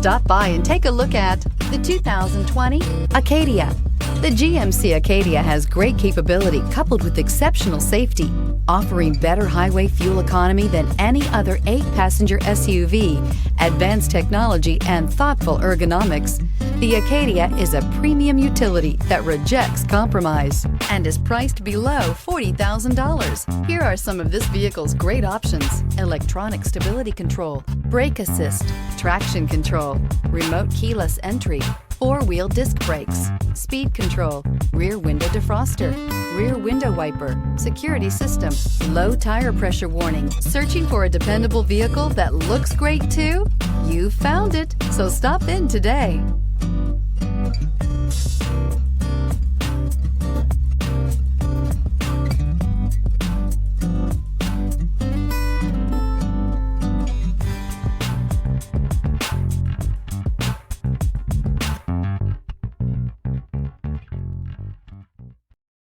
Stop by and take a look at the 2020 Acadia. The GMC Acadia has great capability coupled with exceptional safety, offering better highway fuel economy than any other 8-passenger SUV, advanced technology, and thoughtful ergonomics. The Acadia is a premium utility that rejects compromise and is priced below $40,000. Here are some of this vehicle's great options: electronic stability control, brake assist, traction control, remote keyless entry, 4-wheel disc brakes, speed control, rear window defroster, rear window wiper, security system, low tire pressure warning. Searching for a dependable vehicle that looks great too? You found it, so stop in today.